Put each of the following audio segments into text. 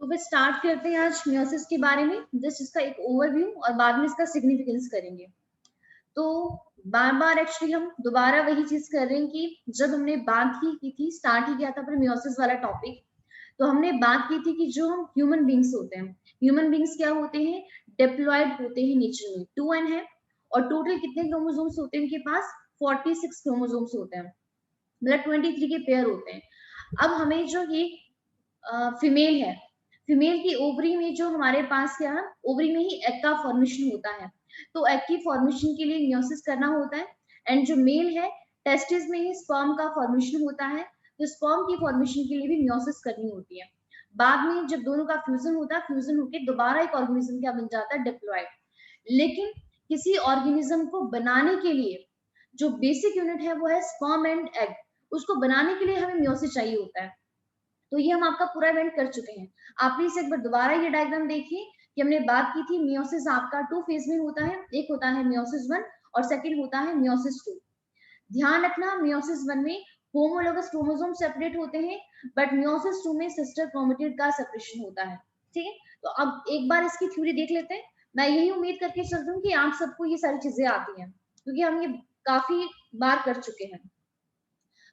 तो फिर स्टार्ट करते हैं आज मियोसिस के बारे में, जस्ट इसका एक ओवरव्यू और बाद में इसका सिग्निफिकेंस करेंगे। तो बार बार एक्चुअली हम दोबारा वही चीज कर रहे हैं कि जब हमने बात ही की थी, स्टार्ट ही किया था अपने मियोसिस वाला टॉपिक, तो हमने बात की थी कि जो हम ह्यूमन बींग्स होते हैं, ह्यूमन बींग्स क्या होते हैं, डिप्लॉयड होते हैं नेचर में, 2n है और टोटल कितने क्रोमोसोम्स होते हैं उनके पास, 46 क्रोमोसोम्स होते हैं, मतलब 23 के पेयर होते हैं। अब हमें जो ये फीमेल है, फीमेल की ओवरी में जो हमारे पास क्या है, ओवरी में ही एग का फॉर्मेशन होता है, तो एग की फॉर्मेशन के लिए मियोसिस करना होता है। एंड जो मेल है, टेस्टिस में ही स्पर्म का फॉर्मेशन होता है, तो स्पर्म की फॉर्मेशन के लिए भी मियोसिस करनी होती है। बाद में जब दोनों का फ्यूजन होता है, फ्यूजन होकर दोबारा एक ऑर्गेनिज्म क्या बन जाता है, डिप्लॉयड। लेकिन किसी ऑर्गेनिज्म को बनाने के लिए जो बेसिक यूनिट है वो है स्पर्म एंड एग, उसको बनाने के लिए हमें मियोसिस चाहिए होता है। तो ये हम आपका पूरा इवेंट कर चुके हैं। आप प्लीज एक बार दोबारा ये डायग्राम देखिए कि हमने बात की थी मियोसिस आपका 2 फेज में होता है, एक होता है मियोसिस 1 और सेकंड होता है मियोसिस 2। ध्यान रखना, मियोसिस 1 में होमोलोगस क्रोमोसोम सेपरेट होते हैं, बट मियोसिस 2 में सिस्टर क्रोमेटिड का सेपरेशन होता है। ठीक है, तो अब एक बार इसकी थ्योरी देख लेते हैं। मैं यही उम्मीद करके चलती हूँ कि आप सबको ये सारी चीजें आती हैं, क्योंकि हम ये काफी बार कर चुके हैं।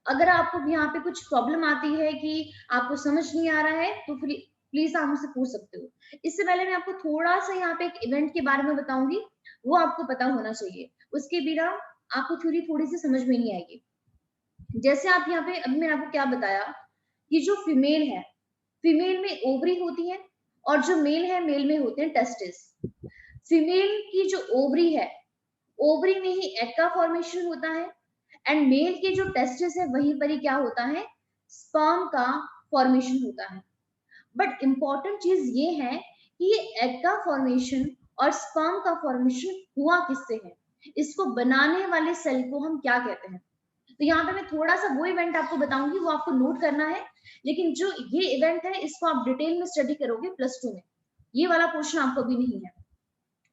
अगर आपको यहाँ पे कुछ प्रॉब्लम आती है कि आपको समझ नहीं आ रहा है, तो फिर प्लीज आप मुझसे पूछ सकते हो। इससे पहले मैं आपको थोड़ा सा यहाँ पे एक इवेंट के बारे में बताऊंगी, वो आपको पता होना चाहिए, उसके बिना आपको थ्योरी थोड़ी सी समझ में नहीं आएगी। जैसे आप यहाँ पे, अभी मैंने आपको क्या बताया कि जो फीमेल है, फीमेल में ओवरी होती है और जो मेल है, मेल में होते हैं टेस्टिस। फीमेल की जो ओवरी है, ओवरी में ही एग का फॉर्मेशन होता है, एंड मेल के जो टेस्टिस है वहीं पर ही क्या होता है, स्पर्म का फॉर्मेशन होता है। बट इंपॉर्टेंट चीज ये है कि ये एग का फॉर्मेशन और स्पर्म का फॉर्मेशन हुआ किससे है, इसको बनाने वाले सेल को हम क्या कहते हैं। तो यहाँ पे मैं थोड़ा सा वो इवेंट आपको बताऊंगी, वो आपको नोट करना है, लेकिन जो ये इवेंट है इसको आप डिटेल में स्टडी करोगे +2 में, ये वाला पोर्शन आपको भी नहीं है।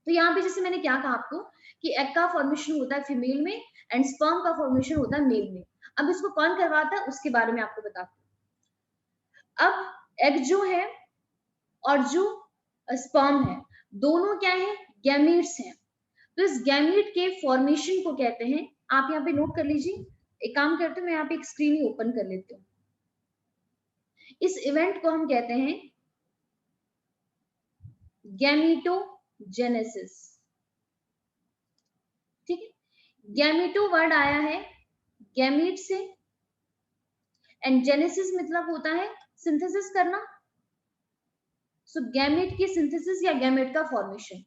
तो यहाँ पे जैसे मैंने क्या कहा आपको कि एग का फॉर्मेशन होता है फीमेल में एंड स्पर्म का फॉर्मेशन होता है मेल में। अब इसको कौन करवाता है उसके बारे में आपको बताती हूँ। अब एग जो है और जो स्पर्म है, दोनों क्या है, गैमीट्स हैं। तो इस गैमीट के फॉर्मेशन को कहते हैं, आप यहाँ पे नोट कर लीजिए। एक काम करते हैं, मैं यहाँ पे एक स्क्रीन ही ओपन कर लेती हूँ। इस इवेंट को हम कहते हैं गैमीटोजेनेसिस। ठीक है, गैमीटो वर्ड आया है गैमीट से, एंड जेनेसिस मतलब होता है सिंथेसिस करना। सो गैमेट की सिंथेसिस या गैमेट का फॉर्मेशन।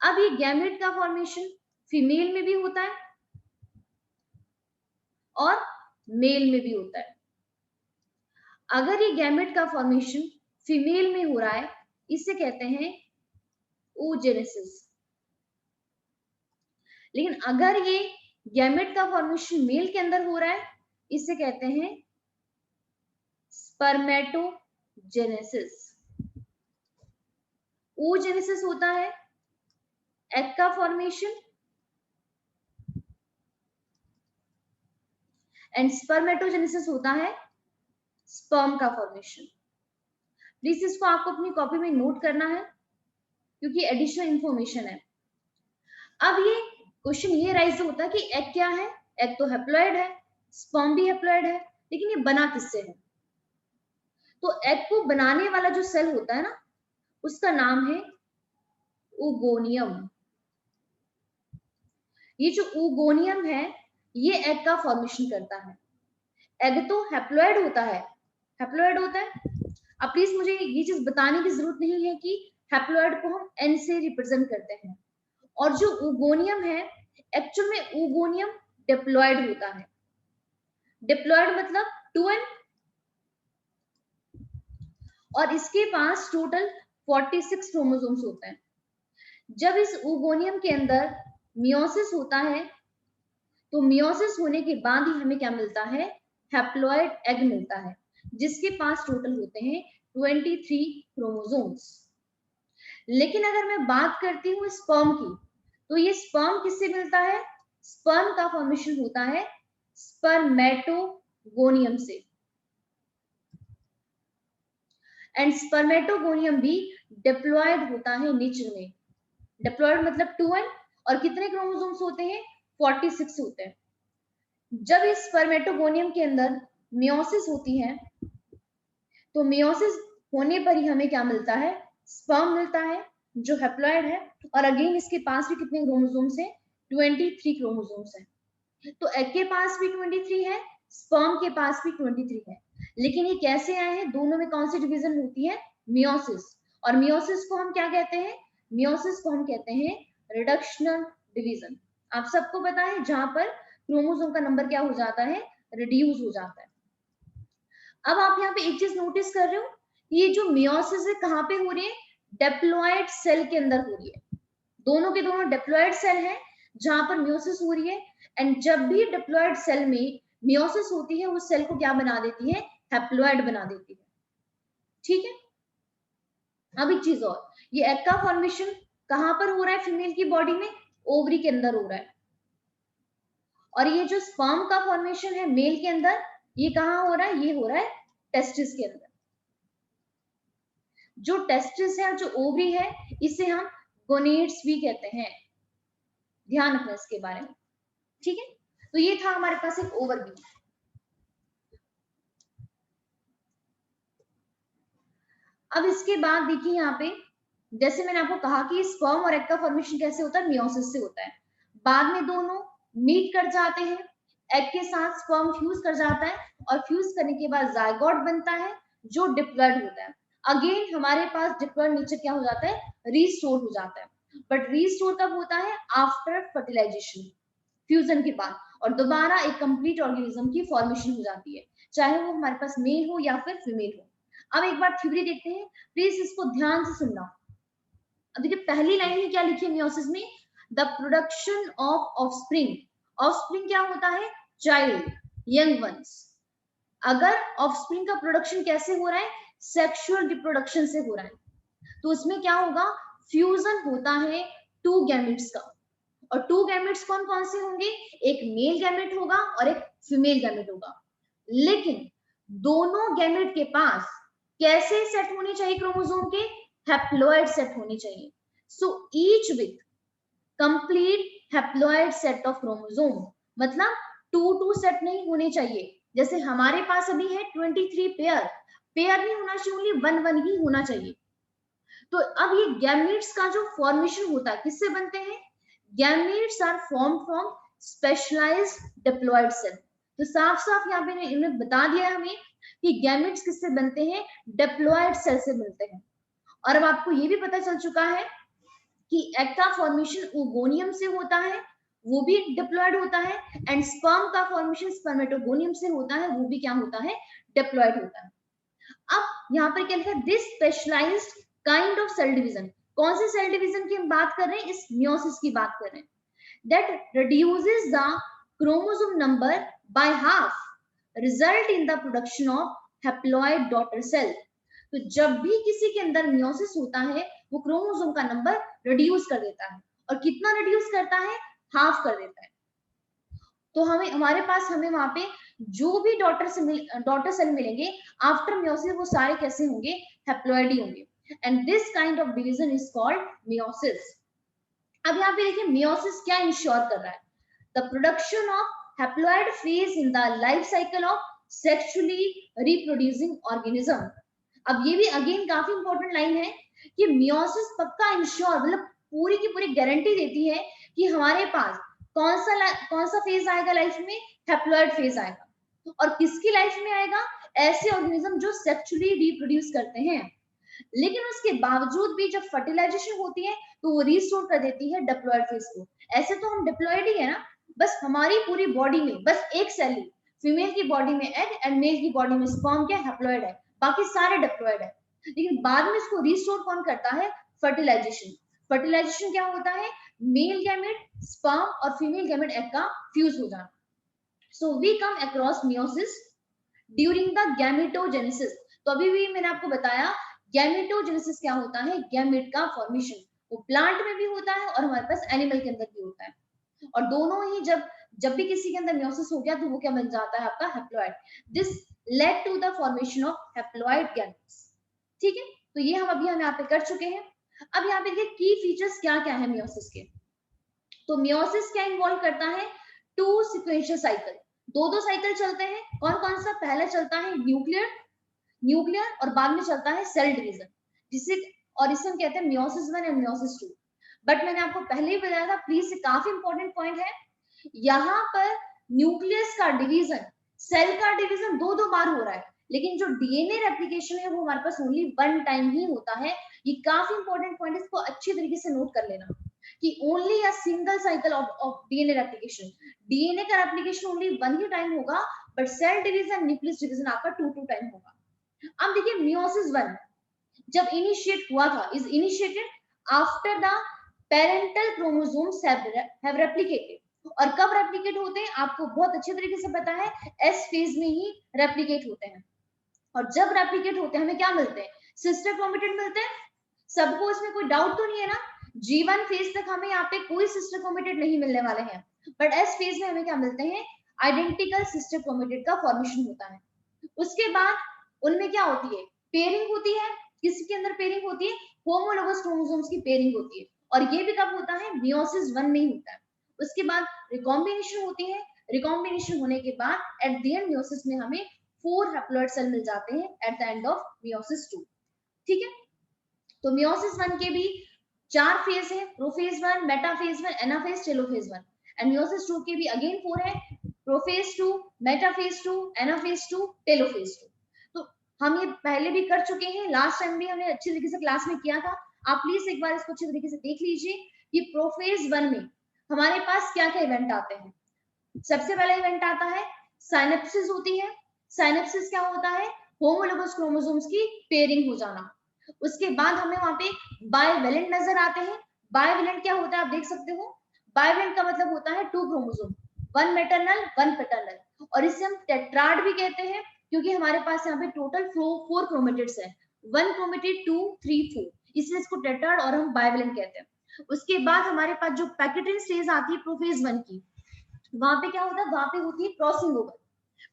अब ये गैमेट का फॉर्मेशन फीमेल में भी होता है और मेल में भी होता है। अगर ये गैमेट का फॉर्मेशन फीमेल में हो रहा है, इसे कहते हैं oogenesis। लेकिन अगर ये गैमेट का फॉर्मेशन मेल के अंदर हो रहा है, इसे कहते हैं स्पर्मेटोजेनेसिस। oogenesis होता है एग का फॉर्मेशन एंड स्पर्मेटोजेनेसिस होता है स्पर्म का फॉर्मेशन। प्लीज इसको आपको अपनी कॉपी में नोट करना है, क्योंकि एडिशनल इंफॉर्मेशन है। अब ये क्वेश्चन ये राइज होता है कि एग क्या है, एग तो हैप्लॉइड है, स्पर्म भी हैप्लॉइड है, लेकिन ये बना किससे है। तो एग को बनाने वाला जो सेल होता है ना, उसका नाम है oogonium। ये जो oogonium है, ये एग का फॉर्मेशन करता है। एग तो हैप्लॉइड होता है, हैप्लॉइड होता है। अब प्लीज मुझे ये चीज बताने की जरूरत नहीं है कि हैप्लॉइड को हम एन से रिप्रेजेंट करते हैं, और जो oogoनियम है, एक्चुअल में oogoनियम डिप्लॉयड होता है। डिप्लॉयड मतलब 2n, और इसके पास टोटल 46 क्रोमोसोम्स होते हैं। जब इस oogoनियम के अंदर मियोसिस होता है, तो मियोसिस होने के बाद ही हमें क्या मिलता है, हैप्लॉइड एग मिलता है, जिसके पास टोटल होते हैं 23 क्रोमोसोम्स। लेकिन अगर मैं बात करती हूँ स्पर्म की, तो ये स्पर्म किससे मिलता है, स्पर्म का फॉर्मेशन होता है स्पर्मेटोगोनियम से। एंड स्पर्मेटोगोनियम भी डिप्लॉयड होता है नेचर में। डिप्लॉयड मतलब 2n, और कितने क्रोमोसोम्स होते हैं? 46 होते हैं। जब इस स्पर्मेटोगोनियम के अंदर मियोसिस होती है, तो मियोसिस होने पर ही हमें क्या मिलता है? स्पर्म मिलता है जो हैप्लॉयड है, और अगेन इसके पास भी कितने क्रोमोसोम्स हैं? 23 क्रोमोसोम्स हैं। तो एग के पास भी 23 है, स्पर्म के पास भी 23 है। लेकिन ये कैसे आए हैं? दोनों में कौन सी डिवीजन होती है? मियोसिस। और मियोसिस को हम क्या कहते हैं? मियोसिस को हम कहते हैं रिडक्शनल डिवीजन। आप सबको पता है जहां पर क्रोमोसोम का नंबर क्या हो जाता है? रिड्यूस हो जाता है। अब आप यहाँ पे एक चीज नोटिस कर रहे हो, ये जो मियोसिस है कहाँ पे हो रही है? डिप्लॉयड सेल के अंदर हो रही है। दोनों के दोनों डिप्लॉयड सेल हैं जहां पर मियोसिस हो रही है। एंड जब भी डिप्लॉयड सेल में मियोसिस होती है, उस सेल को क्या बना देती है? हैप्लॉयड बना देती है। ठीक है। अब एक चीज और, ये एग का फॉर्मेशन कहां पर हो रहा है फीमेल की बॉडी में? ओवरी के अंदर हो रहा है। और ये जो स्पर्म का फॉर्मेशन है मेल के अंदर, ये कहाँ हो रहा है? ये हो रहा है टेस्टिस के अंदर। जो टेस्टिस है, जो ओवरी है, इसे हम गोनेड्स भी कहते हैं। ध्यान रखना इसके बारे में। ठीक है। तो ये था हमारे पास एक ओवरव्यू। अब इसके बाद देखिए यहाँ पे, जैसे मैंने आपको कहा कि स्पर्म और एग का फॉर्मेशन कैसे होता है? मियोसिस से होता है। बाद में दोनों मीट कर जाते हैं, एग के साथ स्पर्म फ्यूज कर जाता है, और फ्यूज करने के बाद जायगोट बनता है जो डिप्लॉयड होता है। अगेन हमारे पास डिप्लॉयड नेचर क्या हो जाता है? रीस्टोर हो जाता है। बट रीस्टोर कब होता है? आफ्टर फर्टिलाइजेशन, फ्यूजन के बाद, और दोबारा एक कंप्लीट ऑर्गेनिज्म की फॉर्मेशन हो जाती है, चाहे वो हमारे पास मेल हो या फिर फीमेल हो। अब एक बार थ्योरी देखते हैं, प्लीज इसको ध्यान से सुनना। अब देखिए पहली लाइन में क्या लिखी है मियोसिस में? The production of offspring. Offspring क्या होता है? Child, young ones. अगर ऑफस्प्रिंग का प्रोडक्शन कैसे हो रहा है? सेक्सुअल रिप्रोडक्शन से हो रहा है। तो उसमें क्या होगा? फ्यूजन होता है टू गैमेट्स का। और टू गैमेट्स कौन कौन से होंगे? एक मेल गैमेट होगा और एक फीमेल गैमेट होगा। लेकिन दोनों गैमेट के पास कैसे सेट होने चाहिए क्रोमोसोम के? हैप्लॉयड सेट होने चाहिए। So each with complete haploid set of chromosome, मतलब 2 सेट नहीं होने चाहिए। जैसे हमारे पास अभी है 23 पेयर, पेयर नहीं होना चाहिए, ओनली 1 ही होना चाहिए। तो अब ये गैमेट्स का जो फॉर्मेशन होता है किससे बनते हैं? Gametes are formed from specialised diploid cell. तो साफ साफ यहाँ पे इन्होंने बता दिया हमें कि गैमेट्स किससे बनते हैं? डिप्लॉयड सेल से मिलते हैं। और अब आपको ये भी पता चल चुका है कि एग का फॉर्मेशन ओगोनियम से होता है, वो भी डिप्लॉयड होता है। एंड स्पर्म का फॉर्मेशन स्पर्मेटोगोनियम से होता है, वो भी क्या होता है? डिप्लॉयड होता है। अब यहाँ पर क्या लिखा है? This specialised kind of cell division. कौन से सेल डिवीजन की हम बात कर रहे हैं? इस मियोसिस की बात कर रहे हैं। That reduces the chromosome number by half, result in the production of haploid daughter cell. तो जब भी किसी के अंदर मियोसिस होता है, वो क्रोमोसोम का नंबर रिड्यूस कर देता है। और कितना रिड्यूस करता है? हाफ कर देता है। तो हमें हमारे पास हमें वहां पे जो भी डॉटर सेल मिलेंगे आफ्टर मियोसिस, वो सारे कैसे होंगे? हैप्लॉयड ही होंगे। And this kind of division is called meiosis. अब यहाँ पे देखिए मियोसिस क्या इंश्योर कर रहा है? The production of haploid phase in the life cycle of sexually reproducing organism. अब ये भी अगेन काफी इंपॉर्टेंट लाइन है कि मियोसिस पक्का इंश्योर, मतलब पूरी की पूरी गारंटी देती है कि हमारे पास कौन सा फेज आएगा लाइफ में? हैप्लॉयड फेज आएगा। और किसकी लाइफ में आएगा? ऐसे ऑर्गेनिज्म जो सेक्सुअली रिप्रोड्यूस करते हैं। लेकिन उसके बावजूद भी जब फर्टिलाइजेशन होती है तो वो रिस्टोर कर देती है डिप्लॉयड फेज को। ऐसे तो हम डिप्लॉयड ही है ना, बस हमारी पूरी बॉडी में बस एक सेल ही, फीमेल की बॉडी में एग एंड मेल की बॉडी में स्पर्म क्या हैप्लॉयड है, बाकी सारे डिप्लॉयड है। लेकिन बाद में इसको रिस्टोर कौन करता है? फर्टिलाइजेशन। फर्टिलाइजेशन क्या होता है? मेल गैमेट स्पर्म और फीमेल गैमेट एग का फ्यूज हो जाना। So we come across meiosis during the gametogenesis. तो अभी भी मैंने आपको बताया गैमेटोजेनेसिस क्या होता है? गैमेट का फॉर्मेशन। वो प्लांट में भी होता है और हमारे पास एनिमल के अंदर भी होता है। और दोनों ही जब भी किसी के अंदर मियोसिस हो गया तो वो क्या बन जाता है? आपका haploid. This led to the formation of haploid gametes. ठीक है, तो ये हम यहाँ पे कर चुके हैं। अब यहाँ पे देखिए की फीचर्स क्या क्या है मियोसिस के। तो मियोसिस क्या इन्वॉल्व करता है, 2 सिक्वेंशियल साइकिल, दो साइकिल चलते हैं। कौन कौन सा, पहले चलता है न्यूक्लियर और बाद में चलता है सेल डिवीजन, जिसे और इसे हम कहते हैं मियोसिस 1 एंड मियोसिस 2। बट मैंने आपको पहले ही बताया था, प्लीज ये काफी इंपॉर्टेंट पॉइंट है, यहाँ पर न्यूक्लियस का डिवीजन, सेल का डिवीजन दो बार हो रहा है, लेकिन जो डीएनए रेप्लिकेशन है वो हमारे पास ओनली 1 टाइम ही होता है। ये काफी इंपॉर्टेंट पॉइंट है, इसको अच्छी तरीके से नोट कर लेना कि only a single cycle of DNA replication, DNA का रेप्लिकेशन ओनली 1 ही टाइम होगा, but cell division nucleus division आपका 2 टाइम होगा। अब देखिए मियोसिस 1 जब इनिशिएट हुआ था, is initiated after the parental chromosomes have replicated. और कब रेप्लिकेट होते हैं आपको बहुत अच्छे तरीके से पता है, एस फेज में ही रेप्लिकेट होते हैं। और जब रेप्लिकेट होते हैं हमें क्या मिलते हैं, सिस्टर क्रोमेटिड मिलते हैं। सबको इसमें कोई डाउट तो नहीं है ना, G1 फेज तक हमें यहाँ पे कोई सिस्टर क्रोमेटिड नहीं मिलने वाले हैं, बट एस फेज में हमें क्या मिलते हैं, आइडेंटिकल सिस्टर क्रोमेटिड का फॉर्मेशन होता है। उसके बाद उनमें क्या होती है, पेयरिंग होती है। किसके अंदर पेयरिंग होती है, होमोलोगस क्रोमोसोम्स की पेयरिंग होती है, और ये भी कब होता है, मियोसिस 1 में ही होता है। उसके बाद रिकॉम्बिनेशन होती है, रिकॉम्बिनेशन होने के बाद एट द एंड मियोसिस में हमें 4 हैप्लॉइड सेल मिल जाते हैं eight the end of meiosis 2। ठीक है, तो मियोसिस 1 के भी 4 फेज है, prophase 1, metaphase 1, anaphase, telophase 1। And meiosis 2 के भी अगेन 4 है, प्रोफेज 2, मेटाफेज 2, एनाफेज 2, टेलोफेज 2। तो हम ये पहले भी कर चुके हैं, लास्ट टाइम भी हमने अच्छी तरीके से क्लास में किया था। आप प्लीज एक बार इसको अच्छी तरीके से देख लीजिए कि प्रोफेज 1 में हमारे पास क्या क्या इवेंट आते हैं। सबसे पहला इवेंट आता है साइनेप्सिस होती है। साइनेप्सिस क्या होता है, होमोलोगस क्रोमोसोम्स की पेयरिंग हो जाना। उसके बाद हमें वहां पे बाइवेलेंट नजर आते हैं। बाइवेलेंट क्या होता है आप देख सकते हो, बाइवेलेंट का मतलब होता है 2 क्रोमोसोम, 1 मैटरनल 1 पैटर्नल, और इसे हम टेट्राड भी कहते हैं क्योंकि हमारे पास यहाँ पे टोटल 4 क्रोमेटिड्स है, 1 क्रोमेटिड 2 3 4, इसलिए इसको टेट्राड और हम बाइवेलेंट कहते हैं। उसके बाद हमारे पास जो पैकेटिंग स्टेज आती है प्रोफेज 1 की, वहां पे क्या होता है, वहां पे होती है क्रॉसिंग ओवर।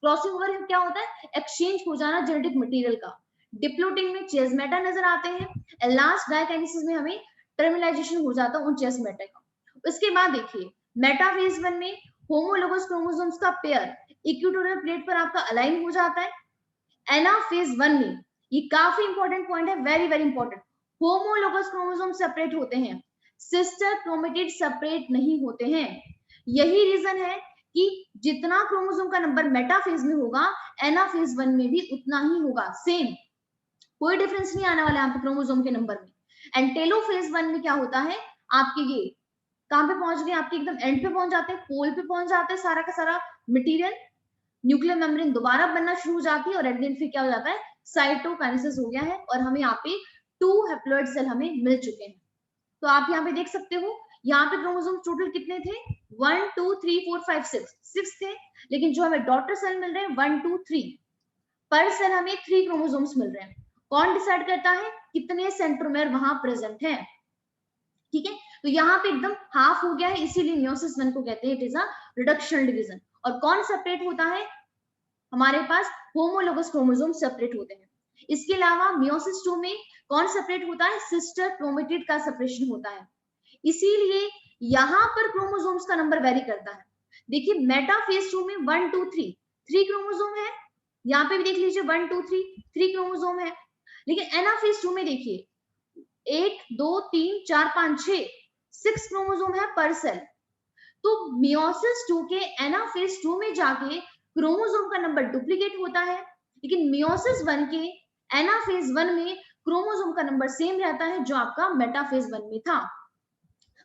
क्रॉसिंग ओवर क्या होता है, एक्सचेंज हो जाना जेनेटिक मटेरियल का। डिप्लोटिंग में चेस्मेटा नजर आते हैं, एंड लास्ट डायकाइनेसिस में हमें टर्मिनाइजेशन हो जाता है उन चेस्मेटा का। उसके बाद देखिए मेटाफेज 1 में होमोलोगस क्रोमोसोम्स का पेयर इक्वेटोरियल प्लेट पर आपका अलाइन हो जाता है। एनाफेज 1 में, ये काफी इंपॉर्टेंट पॉइंट है, very very important, homologous chromosome separate होते हैं, सिस्टर क्रोमेटिड सेपरेट नहीं होते हैं। यही रीजन है कि जितना क्रोमोसोम का नंबर मेटाफेज में होगा, एनाफेज 1 में भी उतना ही होगा, सेम, कोई डिफरेंस नहीं आने वाला यहाँ पे क्रोमोसोम के नंबर में। एंड टेलोफेज 1 में क्या होता है, आपके ये कहां पे पहुंच गए, आपके एकदम एंड पे पहुंच जाते हैं, पोल पे पहुंच जाते हैं, सारा का सारा मटेरियल, न्यूक्लियर मेम्ब्रेन दोबारा बनना शुरू हो जाती है, और एट द एंड फिर क्या हो जाता है, साइटोकाइनेसिस हो गया है, और हमें यहाँ पे 2 हैप्लॉइड सेल हमें मिल चुके हैं। तो आप यहाँ पे देख सकते हो, यहाँ पे क्रोमोसोम टोटल कितने थे, 1 2 3 4 5 6 थे, लेकिन जो हमें डॉटर सेल मिल रहे हैं 1 2 3, पर सेल हमें 3 क्रोमोसोम्स मिल रहे हैं। कौन डिसाइड करता है कितने सेंट्रोमेर वहां प्रेजेंट है। ठीक है, तो यहाँ पे एकदम हाफ हो गया है, इसीलिए मियोसिस 1 को कहते हैं it is a reductional division. और कौन सेपरेट होता है, हमारे पास होमोलोगस क्रोमोसोम सेपरेट होते हैं। इसके अलावा मियोसिस 2 में कौन सेपरेट होता है, सिस्टर क्रोमेटिड का सेपरेशन होता है, इसीलिए यहाँ पर क्रोमोसोम्स का नंबर वेरी करता है। देखिए मेटाफेज 2 में 1 2 3 3 क्रोमोसोम है, यहाँ पे भी देख लीजिए 1 2 3 3 क्रोमोसोम है, लेकिन एनाफेज 2 में देखिए 1 2 3 4 5 6 क्रोमोसोम है पर सेल। तो मियोसिस 2 के एनाफेज 2 में जाके क्रोमोसोम का नंबर डुप्लीकेट होता है, लेकिन मियोसिस 1 के एनाफेज 1 में क्रोमोसोम का नंबर सेम रहता है जो आपका मेटाफेज 1 में था।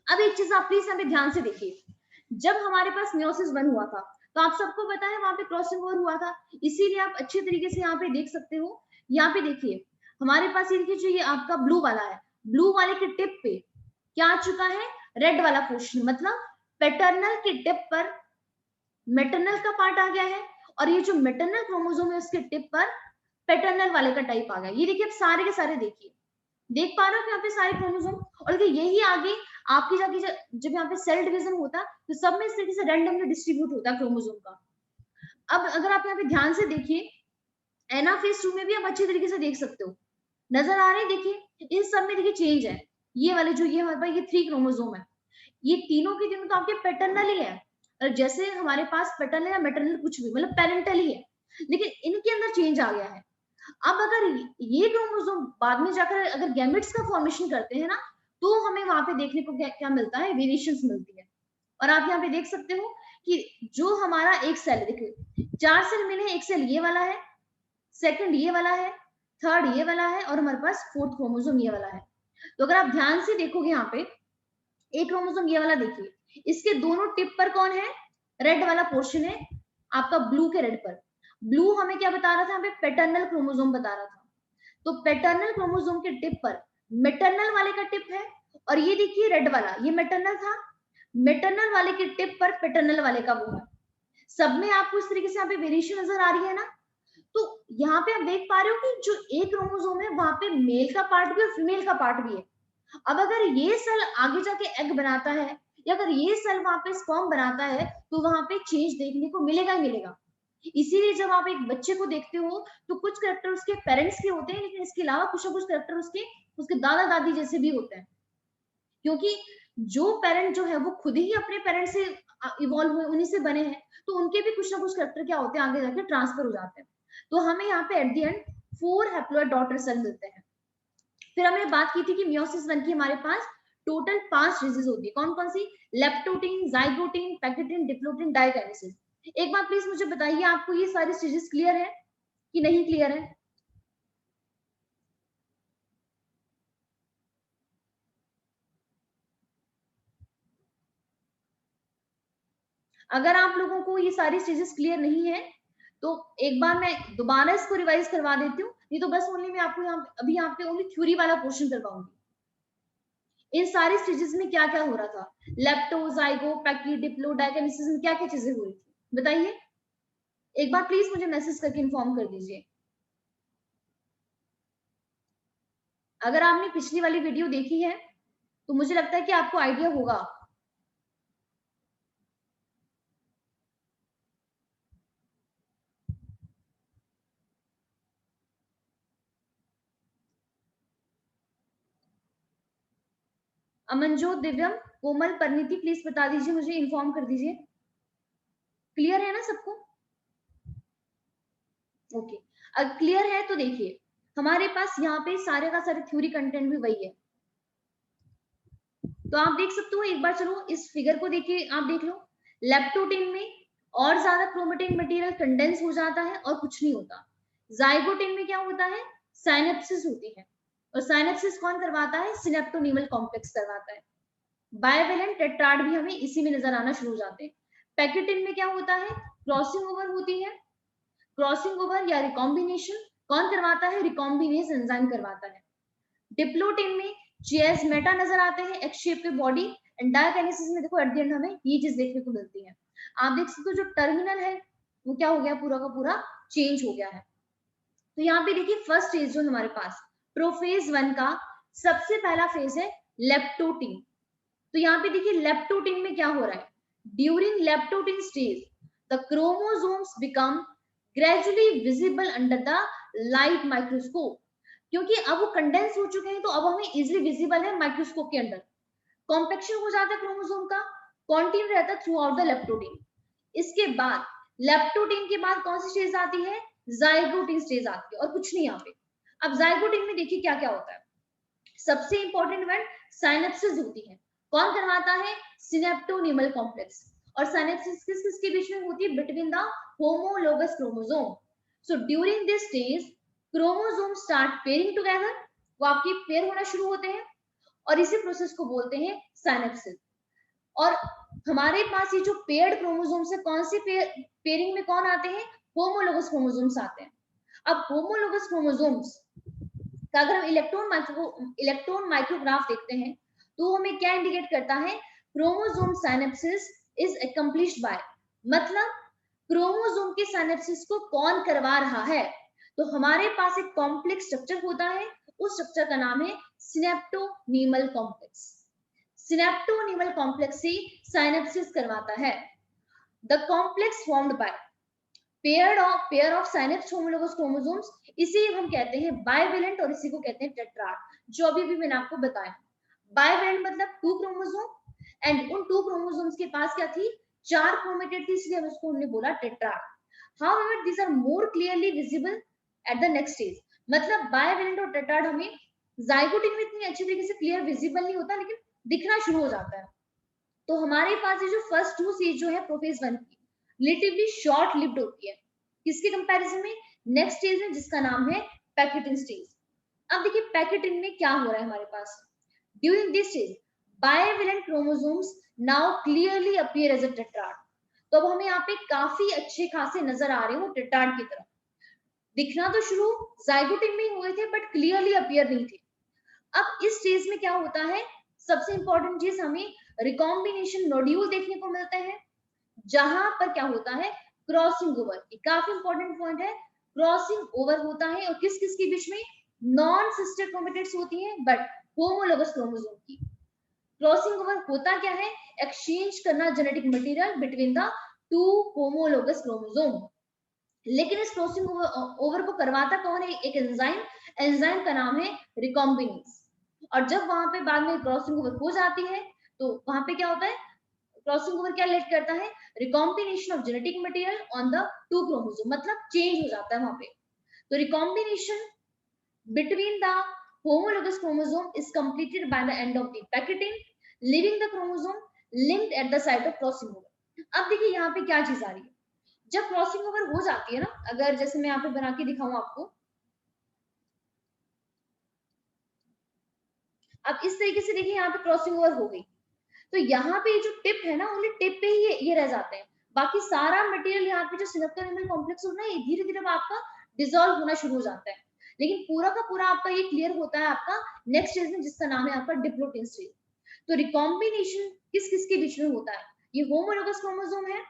अब एक चीज आप प्लीज यहाँ पे ध्यान से देखिए, जब हमारे पास मियोसिस 1 हुआ था तो आप सबको पता है वहां पे क्रॉसिंग ओवर हुआ था, इसीलिए आप अच्छे तरीके से यहाँ पे देख सकते हो। यहाँ पे देखिए हमारे पास ये देखिए, जो ये आपका ब्लू वाला है, ब्लू वाले के टिप पे क्या आ चुका है, रेड वाला पोर्शन, मतलब पैटर्नल के टिप पर मेटरनल का पार्ट आ गया है, और ये जो मेटरनल क्रोमोसोम है उसके टिप पर पैटर्नल वाले का टाइप आ गया। ये देखिए, आप सारे के सारे देखिए, देख पा रहे हो यहाँ पे सारे क्रोमोसोम, और देखिए यही आगे आपकी जाके जब यहाँ पे सेल डिवीजन होता है तो सब में इस तरीके से रैंडमली डिस्ट्रीब्यूट होता है क्रोमोसोम का। अब अगर आप यहाँ पे ध्यान से देखिए, एनाफेज 2 में भी आप अच्छे तरीके से देख सकते हो, नजर आ रहे हैं? देखिए इन सब में देखिए चेंज है। ये वाले जो ये हमारे पास ये 3 क्रोमोसोम है, ये तीनों के तीनों तो आपके पैटर्नल ही है। और जैसे हमारे पास पैटर्नल या मैटरनल कुछ भी मतलब पेरेंटल ही है, लेकिन इनके अंदर चेंज आ गया है। अब अगर ये क्रोमोसोम बाद में जाकर अगर गैमेट्स का फॉर्मेशन करते हैं ना, तो हमें वहां पे देखने को क्या क्या मिलता है, वेरिएशंस मिलती है। और आप यहाँ पे देख सकते हो कि जो हमारा एक सेल, देखिए 4 सेल मिले, एक सेल ये वाला है, सेकंड ये वाला है, थर्ड ये वाला है, और हमारे पास फोर्थ क्रोमोसोम ये वाला है। तो अगर आप ध्यान से देखोगे यहाँ पे एक क्रोमोसोम ये वाला देखिए, इसके दोनों टिप पर कौन है, रेड वाला पोर्शन है आपका ब्लू के रेड पर। ब्लू हमें क्या बता रहा था, हमें पैटर्नल क्रोमोसोम बता रहा था। तो पैटर्नल क्रोमोसोम के टिप पर मैटरनल वाले का टिप है, और ये देखिए रेड वाला ये मैटरनल था, मैटरनल वाले के टिप पर पैटर्नल वाले का वो है। सब में आपको इस तरीके से यहाँ पे वेरिएशन नजर आ रही है ना। तो यहाँ पे आप देख पा रहे हो कि जो एक क्रोमोसोम है वहां पे मेल का पार्ट भी और फीमेल का पार्ट भी है। अब अगर ये सेल आगे जाके एग बनाता है, या अगर ये सेल वहां पे स्पर्म बनाता है, तो वहां पे चेंज देखने को मिलेगा ही मिलेगा। इसीलिए जब आप एक बच्चे को देखते हो तो कुछ करेक्टर उसके पेरेंट्स के होते हैं, लेकिन इसके अलावा कुछ ना कुछ करेक्टर उसके उसके दादा दादी जैसे भी होते हैं। क्योंकि जो पेरेंट जो है वो खुद ही अपने पेरेंट्स से इवॉल्व हुए, उन्हीं से बने हैं, तो उनके भी कुछ ना कुछ करेक्टर क्या होते हैं आगे जाके ट्रांसफर हो जाते हैं। तो हमें यहाँ पे at the end 4 haploid daughter cell मिलते हैं। फिर हमने बात की थी कि मियोसिस 1 की हमारे पास टोटल 5 स्टेजेस होती है। कौन कौन सी, leptotene, zygotene, pachytene, diplotene, diakinesis. एक बार प्लीज मुझे बताइए आपको ये सारी स्टेजेस क्लियर है कि नहीं क्लियर है? अगर आप लोगों को ये सारी स्टेजेस क्लियर नहीं है तो एक बार मैं दोबारा इसको रिवाइज करवा देती हूँ, नहीं तो बस ओनली मैं आपको यहाँ अभी यहाँ पे ओनली थ्योरी वाला पोर्शन करवाऊंगी। इन सारी स्टेजेस में क्या क्या हो रहा था, लेप्टो, जाइगो, पैकी, डिप्लो, डाइकाइनेसिस में क्या क्या चीजें हो रही थी, बताइए। एक बार प्लीज मुझे मैसेज करके इन्फॉर्म कर दीजिए। अगर आपने पिछली वाली वीडियो देखी है तो मुझे लगता है कि आपको आइडिया होगा। अमनजोत, दिव्यम, कोमल, परिणीति, प्लीज बता दीजिए, मुझे इन्फॉर्म कर दीजिए। क्लियर है ना सबको? ओके, अब क्लियर है तो देखिए हमारे पास यहाँ पे सारे का सारे थ्योरी कंटेंट भी वही है। तो आप देख सकते हो, एक बार चलो इस फिगर को देखिए, आप देख लो। लेप्टोटिन में और ज्यादा क्रोमेटिन मटेरियल कंडेंस हो जाता है और कुछ नहीं होता। जाइगोटिन में क्या होता है, साइनेप्सिस होती है, और साइनेप्सिस कौन करवाता है, सिनेप्टोनीमल कॉम्प्लेक्स करवाता है। बायवेलेंट टेट्राड भी हमें इसी में नजर आना शुरू हो जाते हैं। पैकेटिन में क्या होता है, क्रॉसिंग ओवर होती है, क्रॉसिंग ओवर या रिकॉम्बिनेशन कौन करवाता है, रिकॉम्बिनेज एंजाइम करवाता है। डिप्लोटिन में चेयर्स मेटा नजर आते हैं, एक्स शेप के बॉडी। एंड डायकाइनेसिस में देखो एट द एंड हमें ये चीज देखने को मिलती है। आप देख सकते हो जो टर्मिनल है वो क्या हो गया, पूरा का पूरा चेंज हो गया है। तो यहाँ पे देखिए फर्स्ट स्टेज जो हमारे पास प्रोफेज 1 का सबसे पहला फेज है लेप्टोटिन। तो यहाँ पे देखिए लेप्टोटिन में क्या हो रहा है, during leptotene stage the chromosomes become gradually visible under the light microscope. क्योंकि अब वो कंडेंस हो चुके हैं तो अब हमें इजिली विजिबल है माइक्रोस्कोप के अंदर। कॉम्पेक्शन हो जाता है क्रोमोसोम का, कॉन्टिन्यू रहता है थ्रू आउट द लेप्टोटिन। इसके बाद लेप्टोटिन के बाद कौन सी स्टेज आती है, जाइगोटिन स्टेज आती है, और कुछ नहीं यहाँ पे। अब जाइगोटिन में देखिए क्या क्या होता है, सबसे इंपॉर्टेंट वर्ड साइनेप्सिस होती है। कौन करवाता है, सिनेप्टोनीमल कॉम्प्लेक्स। और साइनेप्सिस किस किसके बीच में होती है, between the homologous chromosome. So during this stage chromosome start pairing together, वो आपके पेयर होना शुरू होते हैं, और इसी प्रोसेस को बोलते हैं साइनेप्सिस। और हमारे पास ये जो पेयर्ड क्रोमोसोम्स है, कौन सी पेयरिंग में कौन आते हैं, होमोलोगस क्रोमोसोम्स आते हैं। अब होमोलोगस क्रोमोसोम्स का अगर हम इलेक्ट्रॉन माइक्रोग्राफ देखते हैं तो हमें क्या इंडिकेट करता है, chromosome synapsis is accomplished by, मतलब क्रोमोसोम के साइनेप्सिस को कौन करवा रहा है। तो हमारे पास एक कॉम्प्लेक्स स्ट्रक्चर होता है, उस स्ट्रक्चर का नाम है सिनेप्टोनीमल कॉम्प्लेक्स। सिनेप्टोनीमल कॉम्प्लेक्स ही साइनेप्सिस करवाता है। The complex formed by pair of synapse homologous chromosomes, इसे हम कहते हैं बाइवेलेंट और इसी को कहते हैं टेट्राड, जो अभी भी मैंने आपको बताया। बाइवेलेंट मतलब 2 क्रोमोसोम एंड उन 2 क्रोमोसोम्स के पास क्या थी, 4 क्रोमेटिड थी, इसलिए हम उसको हमने बोला tetrad. However these are more clearly visible at the next stage, मतलब बाइवेलेंट और टेट्राड हमें जाइगोट में इतनी अच्छी तरीके से क्लियर विजिबल नहीं होता, लेकिन दिखना शुरू हो जाता है। तो हमारे पास ये जो फर्स्ट 2 स्टेज जो है प्रोफेज 1 की रिलेटिवली शॉर्ट लिव्ड होती है, किसके कंपैरिजन में, नेक्स्ट स्टेज में जिसका नाम है पैकेटिन स्टेज। अब देखिए पैकेटिन में क्या हो रहा है हमारे पास, during this stage bivalent chromosomes now clearly appear as a tetrad. तो अब हमें यहाँ पे काफी अच्छे खासे नजर आ रहे हो टेट्राड की तरह, दिखना तो शुरू जाइगोटिन में ही हुए थे बट क्लियरली अपीयर नहीं थे। अब इस स्टेज में क्या होता है, सबसे इंपॉर्टेंट चीज हमें रिकॉम्बिनेशन नोड्यूल देखने को मिलते हैं, जहां पर क्या होता है क्रॉसिंग ओवर, काफी इंपॉर्टेंट पॉइंट है, क्रॉसिंग ओवर होता है और किस किस के बीच में, नॉन सिस्टर क्रोमेटिड्स होती हैं बट होमोलोगस क्रोमोसोम की। क्रॉसिंग ओवर होता क्या है, एक्सचेंज करना genetic material between the 2 homologous chromosome. लेकिन इस क्रॉसिंग ओवर को करवाता कौन है, एक एंजाइम, एंजाइम का नाम है रिकॉम्बिनेज। और जब वहां पे बाद में क्रॉसिंग ओवर हो जाती है तो वहां पे क्या होता है, क्रॉसिंग ओवर क्या लेट करता है, recombination of genetic material on the 2 chromosome, मतलब चेंज हो जाता है वहां पे। तो recombination between the homologous chromosome is completed by the end of the packeting, leaving the chromosome linked at the site of crossing over। अब देखिए यहाँ पे क्या चीज आ रही है, जब क्रॉसिंग ओवर हो जाती है ना, अगर जैसे मैं यहाँ पे बना के दिखाऊं आपको, अब इस तरीके से देखिए यहाँ पे क्रॉसिंग ओवर हो गई, तो यहाँ पे जो टिप है ना, ओनली टिप पे ही ये रह जाते हैं, बाकी सारा मटेरियल यहाँ पे जो सिनेप्टोनिमल कॉम्प्लेक्स होता है ये धीरे धीरे आपका डिसॉल्व होना शुरू हो जाता है। लेकिन पूरा का पूरा आपका ये क्लियर होता है आपका नेक्स्ट स्टेज में, जिसका नाम है आपका डिप्लोटिन स्टेज। तो रिकॉम्बिनेशन किस किस के बीच में होता है, ये होमोलोगस क्रोमोसोम है,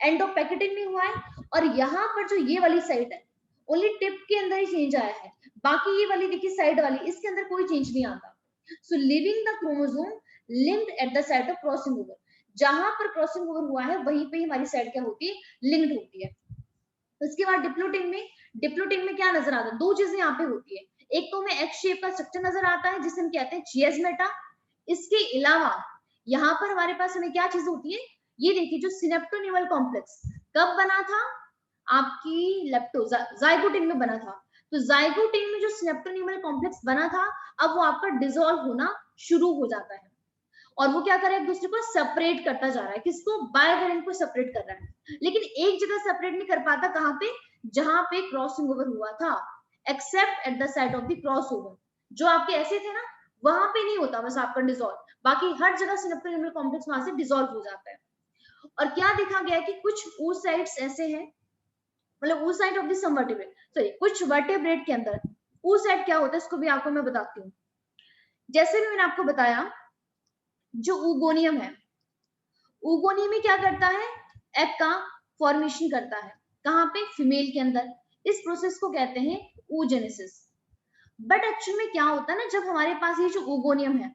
एंड ऑफ पैकेटिन में हुआ है, और यहाँ पर जो ये वाली साइड है ओनली टिप के अंदर ही चेंज आया है, बाकी ये वाली देखिए साइड वाली इसके अंदर कोई चेंज नहीं आता। So living the chromosome linked at the site of crossing over, जहां पर क्रॉसिंग ओवर हुआ है वहीं पे हमारी साइड क्या होती है, लिंक्ड होती है। उसके बाद डिप्लोटिन में क्या नजर आता है, 2 चीजें यहाँ पे होती है, एक तो हमें एक्स शेप का स्ट्रक्चर नजर आता है जिसे हम कहते हैं चियास्मेटा। इसके अलावा यहाँ पर हमारे पास हमें क्या चीज होती है, ये देखिए जो सिनेप्टोनिमल कॉम्प्लेक्स कब बना था, आपकी लेप्टो जाइगोटिन में बना था। तो जाइगोटिन में जो सिनेप्टोनिमल कॉम्प्लेक्स बना था अब वो आपका डिसॉल्व होना शुरू हो जाता है, और वो क्या कर रहा है, एक दूसरे को सेपरेट करता जा रहा है, किसको, बाइवेलेंट को सेपरेट कर रहा है, लेकिन एक जगह सेपरेट नहीं कर पाता, कहां पे, जहां पे क्रॉसिंग ओवर हुआ था, accept at the side of the cross over. जो आपके ऐसे थे ना वहां पे नहीं होता बस आपका डिसॉल्व, बाकी हर जगह सिनेप्टोनिमल कॉम्प्लेक्स वहां से डिसॉल्व हो जाता है। और क्या देखा गया है कि कुछ oocytes ऐसे हैं, मतलब oocyte of the some vertebrate, sorry कुछ वर्टेब्रेट के अंदर oocyte क्या होता है इसको भी आपको मैं बताती हूँ। जैसे भी मैंने आपको बताया जो ऊगोनियम है, ऊगोनियम में क्या करता है, एग का फॉर्मेशन करता है, कहां पे, फीमेल के अंदर, इस प्रोसेस को कहते हैं oogenesis। बट एक्चुअल में क्या होता है ना, जब हमारे पास ये जो ऊगोनियम है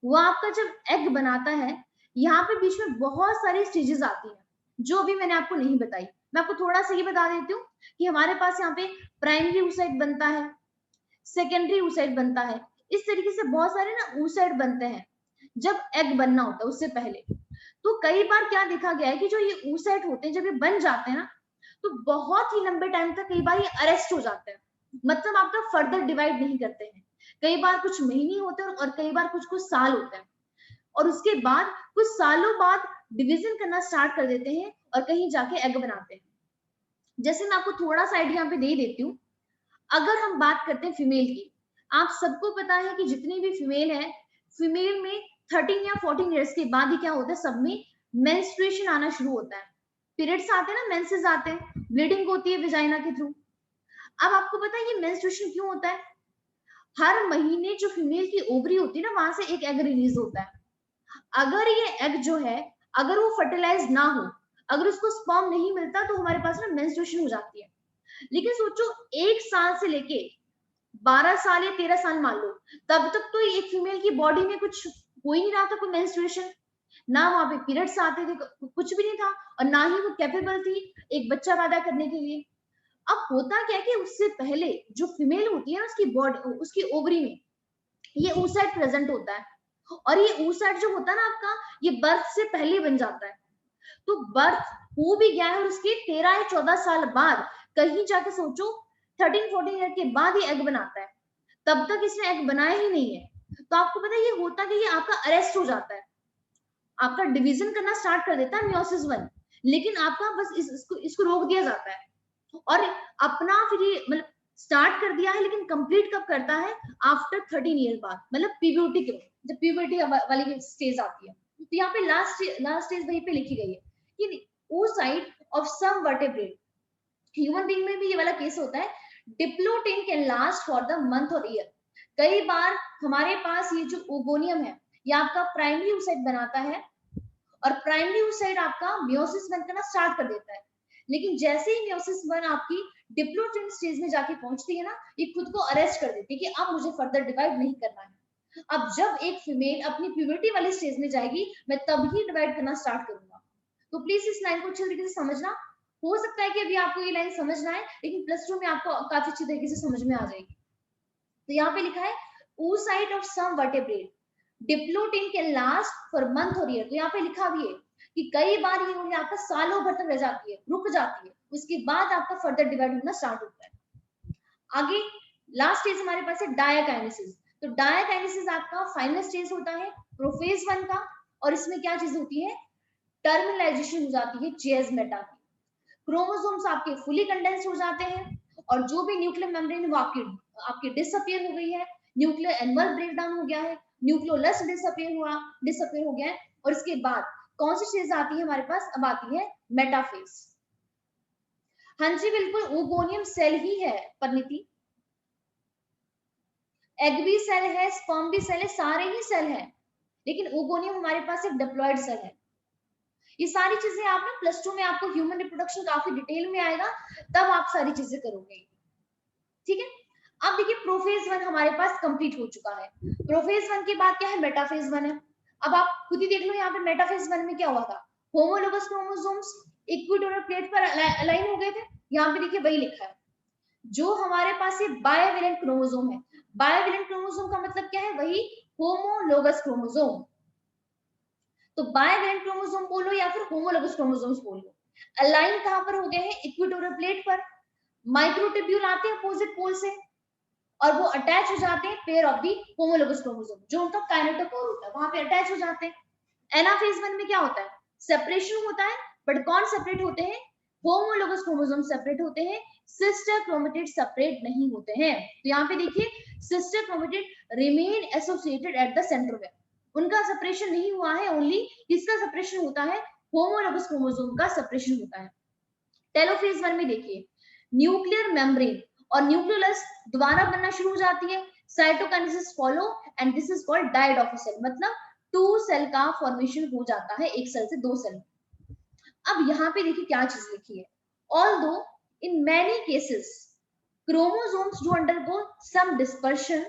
वो आपका जब एग बनाता है, यहाँ पे बीच में बहुत सारी स्टेजेस आती हैं जो अभी मैंने आपको नहीं बताई। मैं आपको थोड़ा सा ये बता देती हूँ कि हमारे पास यहाँ पे प्राइमरी oocyte बनता है, सेकेंडरी oocyte बनता है, इस तरीके से बहुत सारे ना oocyte बनते हैं जब एग बनना होता है उससे पहले। तो कई बार क्या देखा गया है कि जो ये oocyte होते हैं जब ये बन जाते हैं ना तो बहुत ही लंबे टाइम तक कई बार ये अरेस्ट हो जाते हैं, मतलब आपका फर्दर डिवाइड नहीं करते हैं, कई बार कुछ महीने होते हैं और कई बार कुछ कुछ साल होते हैं, और उसके बाद कुछ सालों बाद डिवीजन करना स्टार्ट कर देते हैं और कहीं जाके एग बनाते हैं। जैसे मैं आपको थोड़ा सा आइडिया यहाँ पे दे देती हूँ, अगर हम बात करते हैं फीमेल की, आप सबको पता है कि जितनी भी फीमेल है, फीमेल में 13 या 14 इयर्स के बाद ही क्या होता है, सब में मेंस्ट्रुएशन आना शुरू होता है, पीरियड्स आते हैं ना, मेंसेस आते हैं, ब्लीडिंग होती है विजाइना के थ्रू। अब आपको पता है ये मेंस्ट्रुएशन क्यों होता है, हर महीने जो फीमेल की ओवरी होती है ना वहां से एक एग रिलीज होता है, अगर ये एग जो है अगर वो फर्टिलाइज ना हो, अगर उसको स्पर्म नहीं मिलता तो हमारे पास ना मेंस्ट्रुएशन हो जाती है। लेकिन सोचो 1 साल से लेके 12 साल या 13 साल मान लो, तब तक तो एक फीमेल की बॉडी में कुछ हो ही नहीं रहा था, कोई मेंस्ट्रुएशन, ना वहां पे पीरियड्स आते थे, कुछ भी नहीं था, और ना ही वो कैपेबल थी एक बच्चा पैदा करने के लिए। अब होता क्या है कि उससे पहले जो फीमेल होती है ना, उसकी बॉडी, उसकी ओवरी में ये oocyte प्रेजेंट होता है, और ये oocyte जो होता है ना आपका, ये बर्थ से पहले बन जाता है। तो बर्थ हो भी गया है और उसके 13 या 14 साल बाद, कहीं जाके सोचो 13-14 ईयर के बाद ये एग बनाता है, तब तक इसने एग बनाया ही नहीं है। तो आपको पता है ये होता कि ये आपका अरेस्ट हो जाता है, आपका डिवीजन करना स्टार्ट कर देता है मियोसिस 1, लेकिन आपका बस इसको रोक दिया जाता है, और अपना फिर ये मतलब स्टार्ट कर दिया है, लेकिन कंप्लीट कब करता है, आफ्टर 13 ईयर बाद, मतलब पीब्यूटी के, जब पीब्यूटी वाली स्टेज आती है। तो यहाँ पे लास्ट स्टेज वहीं पे लिखी गई है कि oocyte of some vertebrate, human being में भी ये वाला केस होता है, diplotene can last for the month और ईयर। कई बार हमारे पास ये जो ओगोनियम है, ये आपका प्राइमरी oocyte बनाता है, और प्राइमरी oocyte आपका मियोसिस 1 करना स्टार्ट कर देता है, लेकिन जैसे ही मियोसिस 1 आपकी डिप्लोटिन स्टेज में जाके पहुंचती है ना, ये खुद को अरेस्ट कर देती है कि अब मुझे फर्दर डिवाइड नहीं करना है। अब जब एक फीमेल अपनी प्यूबर्टी वाली स्टेज में जाएगी, मैं तभी डिवाइड करना स्टार्ट करूंगा। तो प्लीज इस लाइन को अच्छे तरीके से समझना। हो सकता है कि अभी आपको ये लाइन समझ ना आए, लेकिन प्लस 2 में आपको काफी अच्छी तरीके से समझ में आ जाएगी। तो यहाँ पे लिखा है oocyte of some vertebrate, diplotene can last for month और ईयर। तो यहाँ पे लिखा भी है कि कई बार ये उंगली आपका सालों भर तक रह जाती है, रुक जाती है, उसके बाद आपका फर्दर डिवाइड होना स्टार्ट होता है। आगे लास्ट स्टेज हमारे पास है डायाकाइनेसिस। तो डायाकाइनेसिस आपका फाइनल स्टेज होता है प्रोफेज 1 का, और इसमें क्या चीज होती है, टर्मिनलाइजेशन हो जाती है चेज मेटा की, क्रोमोसोम्स आपके फुली कंडेंस हो जाते हैं, और जो भी न्यूक्लियर मेम्ब्रेन वो आपके डिसअपियर हो गई है, न्यूक्लियर एनवल ब्रेकडाउन हो गया है, न्यूक्लियोलस डिसअपियर हो गया है, और इसके बाद कौन सी चीज आती है हमारे पास, अब आती है मेटाफेज। हाँ जी बिल्कुल, ओगोनियम सेल ही है परिणीति, एग भी सेल है, स्पर्म भी सेल है, सारे ही सेल है, लेकिन ओगोनियम हमारे पास एक डिप्लॉयड सेल है। ये सारी चीजें आप ना प्लस 2 में आपको ह्यूमन रिप्रोडक्शन काफी डिटेल में आएगा, तब आप सारी चीजें करोगे, ठीक है। अब देखिए प्रोफेज 1 हमारे पास कंप्लीट हो चुका है, प्रोफेज 1 के बाद क्या है, मेटाफेज 1 है। अब आप खुद ही देख लो यहाँ पे मेटाफेज 1 में क्या हुआ था, होमोलोगस क्रोमोसोम्स इक्विटोरियल प्लेट पर अलाइन हो गए थे। यहाँ पे देखिए वही लिखा है, जो हमारे पास ये बायोवेलेंट क्रोमोसोम है, बायोवेलेंट क्रोमोसोम का मतलब क्या है, वही होमोलोगस क्रोमोसोम। तो बायोवेलेंट क्रोमोसोम बोलो या फिर होमोलोगस क्रोमोसोम्स बोलो, अलाइन कहां पर हो गए हैं, इक्वेटोरियल प्लेट पर, माइक्रोट्यूब्यूल आते हैं अपोजिट पोल से, और वो अटैच हो जाते हैं pair of the homologous chromosome, जो उनका काइनेटोकोर होता है वहां पे अटैच हो जाते हैं। एनाफेज 1 में क्या होता है, सेपरेशन होता है, बट कौन सेपरेट होते हैं, होमोलोगस क्रोमोसोम सेपरेट होते हैं, सिस्टर क्रोमेटिड सेपरेट नहीं होते हैं। तो यहाँ पे देखिए sister chromatid remain associated at the centre में, उनका सेपरेशन नहीं हुआ है, ओनली किसका सेपरेशन होता है, होमोलोगस क्रोमोसोम का सेपरेशन होता है। टेलोफेज 1 में देखिए न्यूक्लियर मेम्ब्रेन और न्यूक्लियोलस दोबारा बनना शुरू हो जाती है, cytokinesis follow, and this is called dyad of a cell, मतलब 2 सेल का फॉर्मेशन हो जाता है, एक सेल से 2 सेल। अब यहाँ पे देखिए क्या चीज लिखी है, although in many cases chromosomes do undergo some dispersion,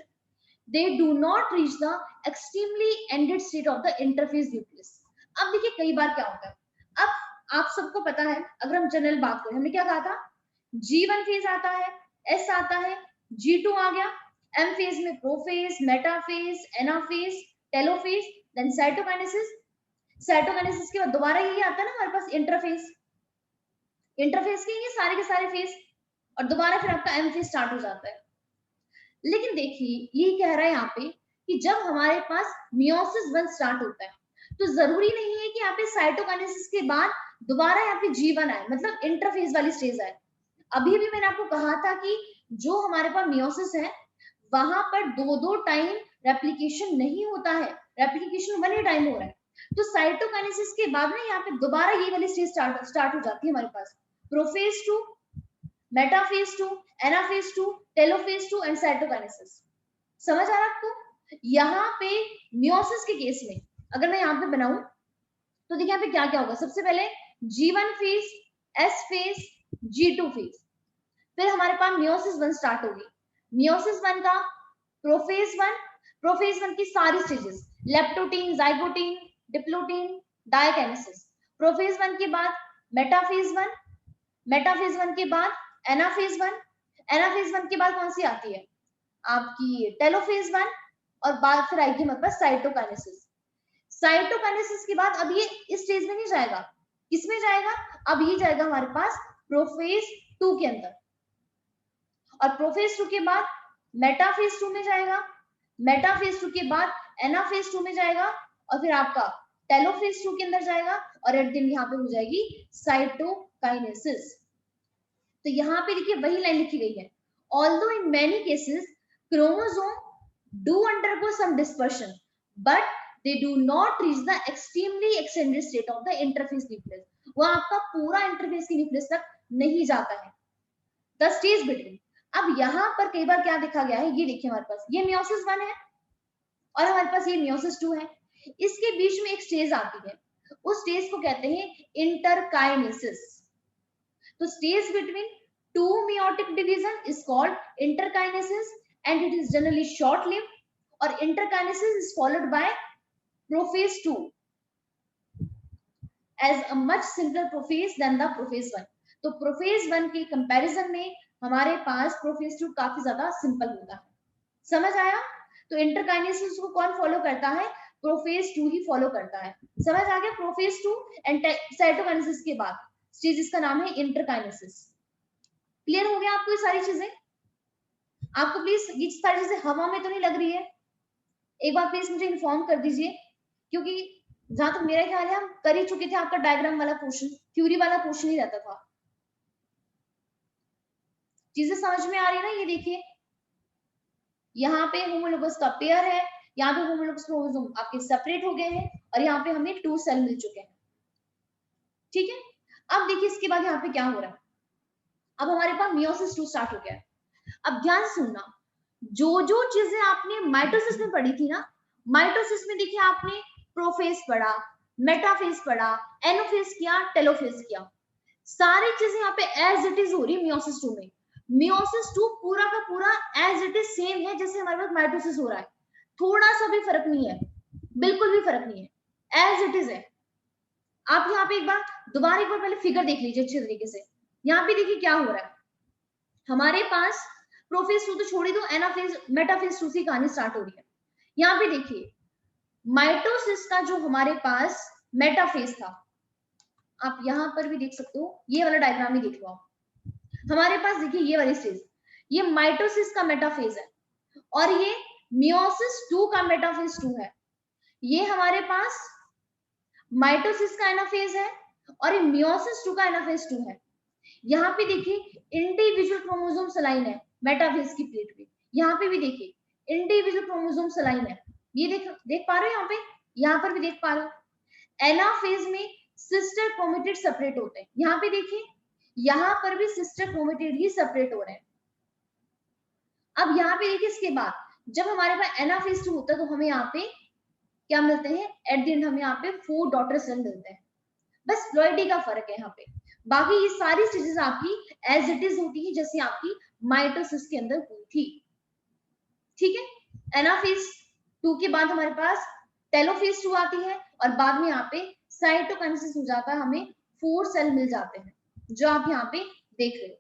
they do not reach the extremely ended state of the interphase nucleus। अब देखिए कई बार क्या होता है, अब आप सबको पता है, अगर हम जनरल बात करें, हमने क्या कहा था, G1 फेज आता है, S आता है, G2 आ गया, M फेज में prophase, metaphase, anaphase, telophase, then cytokinesis, cytokinesis के बाद दोबारा यही आता है ना हमारे पास इंटरफेज, इंटरफेज के ये सारे फेज, और दोबारा फिर आपका एम फेज स्टार्ट हो जाता है। लेकिन देखिए ये कह रहा है यहाँ पे कि जब हमारे पास मियोसिस 1 स्टार्ट होता है, तो जरूरी नहीं है कि यहाँ पे साइटोकाइनेसिस के बाद दोबारा यहाँ पे G1 आए, मतलब इंटरफेज वाली स्टेज आए। अभी भी मैंने आपको कहा था कि जो हमारे पास मियोसिस है, वहां पर दो टाइम रेप्लीकेशन नहीं होता है, रेप्लीकेशन 1 ही टाइम हो रहा है। तो साइटोकाइनेसिस के बाद ना यहाँ पे दोबारा ये वाली स्टेज स्टार्ट हो जाती है हमारे पास, prophase 2, metaphase 2, anaphase 2, telophase 2 and cytokinesis. समझ आ रहा है आपको। यहाँ पे मियोसिस के केस में अगर मैं यहाँ पे बनाऊं, तो देखिए यहाँ पे क्या क्या होगा, सबसे पहले G1 phase, S phase, G2 phase, फिर हमारे पास मियोसिस 1 स्टार्ट होगी। मियोसिस 1 का प्रोफेज 1, प्रोफेज 1 की सारी stages, leptotene, zygotene, diplotene, diakinesis. Prophase 1 के बाद मेटाफेज 1, मेटाफेज 1 के बाद एनाफेज 1, एनाफेज 1 के बाद कौन सी आती है आपकी टेलोफेज 1, और बाद फिर आएगी हमारे पास साइटोकाइनेसिस। साइटोकाइनेसिस के बाद अब ये इस स्टेज में नहीं जाएगा, किसमें जाएगा, अब ये जाएगा हमारे पास प्रोफेज 2 के अंदर, और प्रोफेज 2 के बाद मेटाफेज 2 में जाएगा, मेटाफेज 2 के बाद एनाफेज 2 में जाएगा, और फिर आपका टेलोफेज 2 के अंदर जाएगा, और एट दिन यहाँ पे हो जाएगी साइटोकाइनेसिस। तो यहाँ पे देखिए वही लाइन लिखी गई है, although in many cases chromosome do undergo some dispersion but they do not reach the extremely extended state of the interphase nucleus, वो आपका पूरा इंटरफेस की न्यूक्लियस तक नहीं जाता है, the stage between। अब यहाँ पर कई बार क्या देखा गया है, ये देखिए हमारे पास ये मियोसिस 1 है और हमारे पास ये मियोसिस 2 है, इसके बीच में एक स्टेज आती है, उस स्टेज को कहते हैं इंटरकाइनेसिस। तो stage between two meiotic division is called interkinesis and it is generally short lived, और interkinesis is followed by prophase 2 as a much simpler prophase than the prophase 1। तो prophase 1 के कंपैरिजन में हमारे पास prophase 2 काफी ज्यादा simple होता है, समझ आया। तो इंटरकाइनेसिस को कौन फॉलो करता है, प्रोफेज 2 ही फॉलो करता है, समझ आ गया। प्रोफेज 2 एंड साइटोकाइनेसिस के बाद स्टेज इसका नाम है इंटरकाइनेसिस। क्लियर हो गया आपको ये सारी चीजें? आपको प्लीज ये सारी चीजें हवा में तो नहीं लग रही है, एक बार प्लीज मुझे इन्फॉर्म कर दीजिए, क्योंकि जहां तक मेरा ख्याल है हम कर ही चुके थे आपका डायग्राम वाला पोर्शन, थ्योरी वाला पोर्शन ही रहता था। चीजें समझ में आ रही है ना? ये देखिए यहाँ पे होमोलोगस का पेयर है, यहाँ पे होमोलोगस क्रोमोसोम आपके सेपरेट हो गए हैं, और यहाँ पे हमें 2 सेल मिल चुके हैं, ठीक है। अब देखिए इसके बाद यहाँ पे क्या हो रहा है, अब हमारे पास मियोसिस 2 स्टार्ट हो गया है। अब ध्यान से सुनना, जो जो चीजें आपने माइटोसिस में पढ़ी थी ना, माइटोसिस में देखिए आपने प्रोफेज पढ़ा, मेटाफेज पढ़ा, एनोफेज किया, टेलोफेज किया, सारी चीजें यहाँ पे एज इट इज हो रही है मियोसिस 2 में। मियोसिस 2 पूरा का पूरा एज इट इज सेम है जैसे हमारे पास माइटोसिस हो रहा है, थोड़ा सा भी फर्क नहीं है, बिल्कुल भी फर्क नहीं है, एज इट इज है। आप यहाँ पे एक बार दोबारा एक बार पहले फिगर देख लीजिए अच्छे तरीके से। यहाँ पे देखिए क्या हो रहा है, हमारे पास प्रोफेज 2 तो छोड़ ही दो, एनाफेज मेटाफेज 2 से कहानी स्टार्ट हो रही है। यहाँ पे देखिए माइटोसिस का जो हमारे पास मेटाफेज था, आप यहाँ पर भी देख सकते हो, ये वाला डायग्राम भी देख लो आप, हमारे पास देखिए ये वाली स्टेज, ये माइटोसिस का मेटाफेज है, और ये मियोसिस 2 का मेटाफेज 2 है। ये हमारे पास माइटोसिस का एनाफेज है और ये मियोसिस 2 का एनाफेज 2 है। यहाँ पे देखिए इंडिविजुअल क्रोमोसोम सलाइन है मेटाफेज की प्लेट पे, यहाँ पे भी देखिए इंडिविजुअल क्रोमोसोम सलाइन है, ये देख पा रहे हो, यहाँ पर भी देख पा रहे हो। एनाफेज में सिस्टर क्रोमेटिड सेपरेट होते हैं, यहाँ पे देखिए यहाँ पर भी सिस्टर क्रोमेटिड ही सेपरेट हो रहे हैं। अब यहाँ पे देखिए इसके बाद जब हमारे पास एनाफेज 2 होता है तो हमें यहाँ पे क्या मिलते हैं, एट द एंड हमें यहाँ पे 4 डॉटर सेल मिलते हैं, बस फ्लोइडी का फर्क है यहाँ पे, बाकी ये सारी चीजें आपकी एज इट इज होती है जैसे आपकी माइटोसिस के अंदर हुई थी, ठीक है। एनाफेज 2 के बाद हमारे पास टेलोफेज 2 आती है, और बाद में यहाँ पे साइटोकाइनेसिस हो जाता है, हमें 4 सेल मिल जाते हैं जो आप यहाँ पे देख रहे हो।